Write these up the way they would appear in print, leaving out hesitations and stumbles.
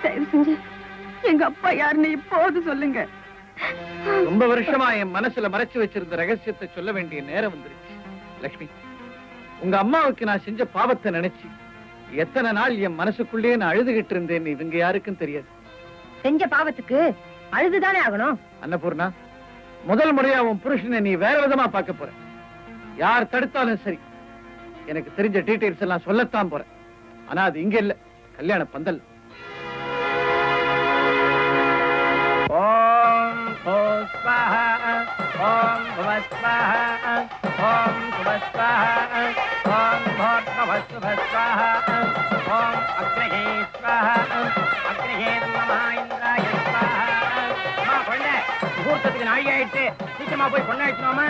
தயவு செஞ்சு எங்க அப்பா யாருன்னு இப்போது சொல்லுங்க. ரொம்ப வருஷமா என் மனசுல மறைச்சு வச்சிருந்த ரகசியத்தை சொல்ல வேண்டிய நேரம் வந்துருச்சு. லட்சுமி, உங்க அம்மாவுக்கு நான் செஞ்ச பாவத்தை நினைச்சு எத்தனை நாள் என் மனசுக்குள்ளேயே நான் அழுதுகிட்டு இருந்தேன்னு இவங்க யாருக்கும் தெரியாது. செஞ்ச பாவத்துக்கு அழுதுதானே ஆகணும். அன்னபூர்ணா, முதல் முறையா உன் புருஷனை நீ வேற விதமா பார்க்க போற. யார் தடுத்தாலும் சரி, எனக்கு தெரிஞ்ச டீடைல்ஸ் எல்லாம் சொல்லத்தான் போறேன். ஆனா அது இங்க இல்ல, கல்யாண பந்தல். ஓம் ஸ்வாஹா, ஓம் ஸ்வாஹா, ஓம் ஸ்வாஹா, ஓம் ஸ்வாஹா, ஓம் அக்னே ஸ்வாஹா, அக்னே நமஹ இந்திராய ஸ்வாஹா. அம்மா பொண்ணே, முகூர்த்தத்துக்கு நாழி ஆயிட்டு சீக்கிரமா போய் பொண்ணை அழைச்சினோமா.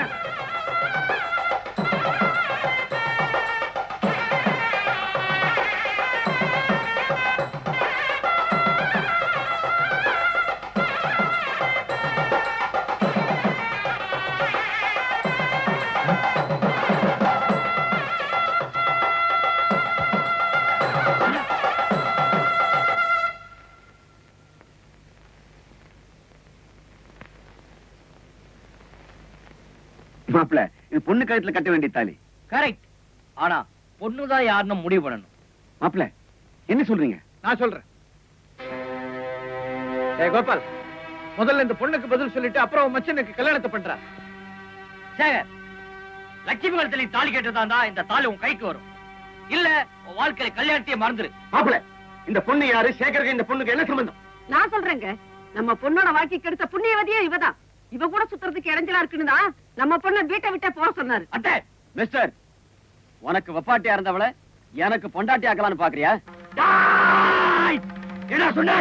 மாப்பிள்ள, இது பொண்ணு கழுத்துல கட்ட வேண்டிய தாலி. கரெக்ட். ஆனா பொண்ணுதான் யாருன்னு முடிவு பண்ணணும். மாப்பிள்ள, என்ன சொல்றீங்க? நான் சொல்றேன். ஏ கோபால், முதல்ல இந்த பொண்ணுக்கு பதில் சொல்லிட்டு அப்புறம் மச்சனுக்கு கல்யாணத்தை பண்ற. சேகர், லட்சுமி கழுத்துல தாலி கேட்டதா இந்த தாலி உன் கைக்கு வரும். இல்ல உன் வாழ்க்கையில கல்யாணத்தையே மறந்துரு. மாப்பிள்ள, இந்த பொண்ணு யாரு? சேகருக்கு இந்த பொண்ணுக்கு என்ன சம்பந்தம்? நான் சொல்றேங்க, நம்ம பொண்ணோட வாழ்க்கைக்கு எடுத்த புண்ணியவதியே இவதான். இவ கூட சுத்துறதுக்கு இடைஞ்சலா இருக்குன்னு தான் நம்ம பொண்ணை வீட்டை விட்டே போக சொன்னாரு. அட்டே மிஸ்டர், உனக்கு வப்பாட்டியா இருந்தவள எனக்கு பொண்டாட்டி ஆக்கலான்னு பாக்குறியா? என்ன சொன்ன?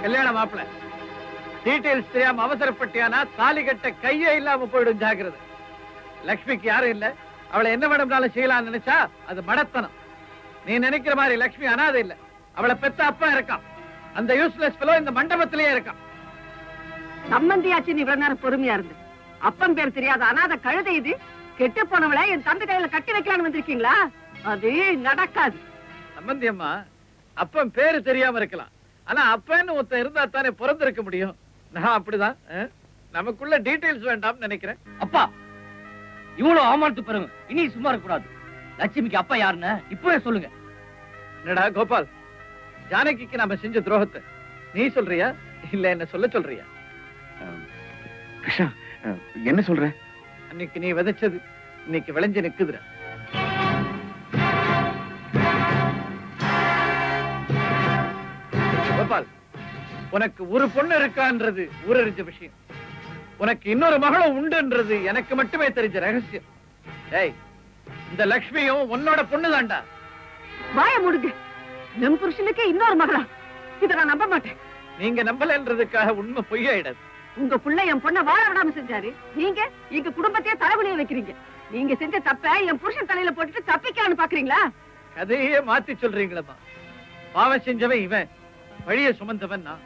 கல்யாண மாப்பிள்ள, டீடைல்ஸ் தெரியாம அவசரப்பட்டியானா தாலி கட்ட கையே இல்லாம போயிடும். ஜாக்கிரதை. லட்சுமிக்கு யாரும் இல்ல, அவளை என்ன வேணும்னாலும் செய்யலாம்னு நினைச்சா அது மடத்தனம். நீ நினைக்கிற மாதிரி லட்சுமி அனாதை இல்ல, அவளை பெத்த அப்பா இருக்கான். அந்த யூஸ்லெஸ் ஃபெலோ இந்த மண்டபத்திலேயே இருக்கான். சம்பந்தியாச்சு இவ்வளவு நேரம் பொறுமையா இருந்து அப்பன் பேர் தெரியாத அனாதை கழுதை இது. கெட்டு போனவளை என் தம்பி கையில கட்டி வைக்கலான்னு வந்திருக்கீங்களா? அது நடக்காது. சம்பந்தி அம்மா, அப்பன் பேரு தெரியாம இருக்கலாம், ஆனா அப்பன்னு ஒருத்தன் இருந்தா தானே பிறந்திருக்க முடியும். நான் அப்படிதான். நமக்குள்ள டீடைல்ஸ் வேண்டாம் நினைக்கிறேன். அப்பா, இவ்வளவு அவமானத்து பிறகு இனி சும்மா இருக்க கூடாது. லட்சுமிக்கு அப்பா யாருன்னு இப்பவே சொல்லுங்க. என்னடா கோபால், ஜானகிக்கு நாம செஞ்ச துரோகத்தை நீ சொல்றியா இல்ல என்ன சொல்ல சொல்றியா? கிருஷ்ணா, என்ன சொல்ற? அன்னைக்கு நீ விதைச்சது இன்னைக்கு விளைஞ்சு நிக்குதுற. கோபால், உனக்கு ஒரு பொண்ணு இருக்கான்றது ஊரறிஞ்ச விஷயம். உனக்கு இன்னொரு மகளும் உண்டுன்றது எனக்கு மட்டுமே தெரிஞ்ச ரகசியம். ஏய், இந்த லட்சுமியும் உன்னோட பொண்ணு தான்டா. வாய மூடுங்க. நம் புருஷனுக்கு இன்னொரு மகளா? இத நான் நம்ப மாட்டேன். நீங்க நம்பலன்றதுக்காக உண்மை பொய்யாயிடாது. உங்க புள்ள என் பொண்ண வாழ விடாம செஞ்சாரு. நீங்க எங்க குடும்பத்தையே தலைகுனிய வைக்கிறீங்க. நீங்க செஞ்ச தப்ப என் புருஷன் தலையில போட்டுட்டு தப்பிக்கலான்னு பாக்குறீங்களா? கதையே மாத்தி சொல்றீங்களா? பாவம் செஞ்சவன் இவன், வழிய சுமந்தவன் நான்.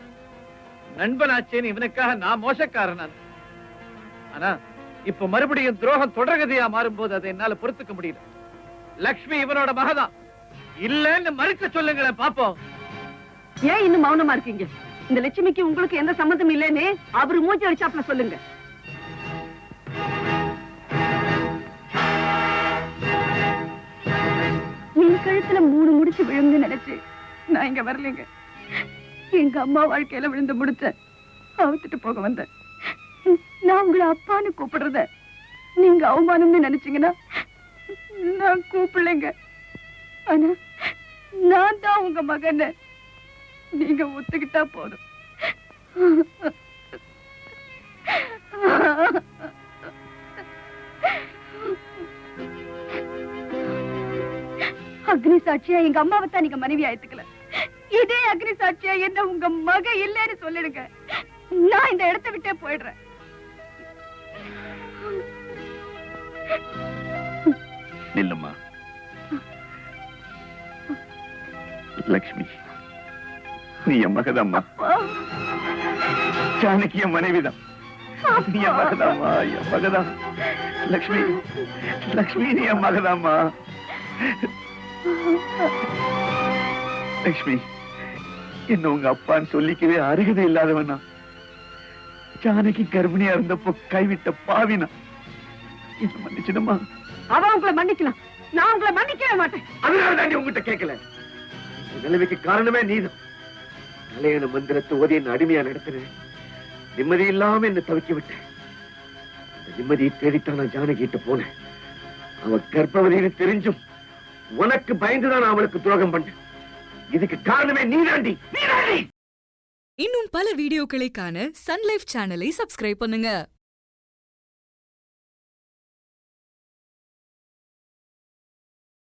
நண்பனாச்சேன்னு இவனுக்காக நான் மோசக்காரன். ஆனா இப்ப மறுபடியும் துரோகம் தொடர்கதையா மாறும்போது அதை என்னால பொறுத்துக்க முடியல. லக்ஷ்மி இவனோட மகதான். இல்லன்னு மறுக்க சொல்லுங்களேன் பாப்போம். ஏன் இன்னும் மௌனமா இருக்கீங்க? இந்த லட்சுமிக்கு உங்களுக்கு எந்த சம்பந்தம் இல்லைன்னு அவரு மூஞ்சி அடிச்சாப்ல சொல்லுங்க. நீ கழுத்துல 3 முடிச்சு விழுந்து நினைச்சு நான் இங்க வரலைங்க. எங்க அம்மா வாழ்க்கையில விழுந்து முடிச்ச அவுத்துட்டு போக வந்தேன். நான் உங்களை அப்பான்னு கூப்பிடுறத நீங்க அவமானம்னு நினைச்சீங்கன்னா நான் கூப்பிடலைங்க. ஆனா நான் தான் உங்க மகன் நீங்க ஒத்துக்கிட்டா போதும். அக்னி சாட்சியா எங்க அம்மாவை தான் நீங்க மனைவி ஆயிட்டுக்கல. இதே அக்னி சாட்சியா என்ன உங்க மக இல்லைன்னு சொல்லிடுங்க. நான் இந்த இடத்தை விட்டே போயிடுறேன். நில்லம்மா. லக்ஷ்மி, நீ என் மகதம்மா. ஜானகி என் மனைவிதான். நீ என் மகதாம்மா, என் மகதான். லக்ஷ்மி, லக்ஷ்மி நீ என் மகதாம்மா. லக்ஷ்மி, என்ன உங்க அப்பான்னு சொல்லிக்கவே அருகதை இல்லாதவனா? ஜானகி கர்ப்பிணியா இருந்தப்போ கைவிட்ட பாவினா? என்ன மன்னிச்சிடுமா? அவன் உங்களை மன்னிக்கலாம், நான் உங்களை மன்னிக்கவே மாட்டேன். அதனால தாண்டி உங்ககிட்ட கேட்கல. இந்த நிலைமைக்கு காரணமே நீதான். கல்யாண மந்திரத்தை ஓதி என்ன அடிமையா நடத்தின. நிம்மதி இல்லாம என்ன தவிக்க விட்டேன். அந்த நிம்மதியை தேடித்தான் நான் ஜானகிட்ட போனேன். அவ கர்ப்பவதின்னு தெரிஞ்சும் உனக்கு பயந்துதான் நான் அவளுக்கு துரோகம் பண்ணேன். இதுக்கு காரணமே நீதாண்டி, நீதாண்டி. இன்னும் பல வீடியோக்களை காண சன் லைஃப் சேனலை சப்ஸ்கிரைப் பண்ணுங்க.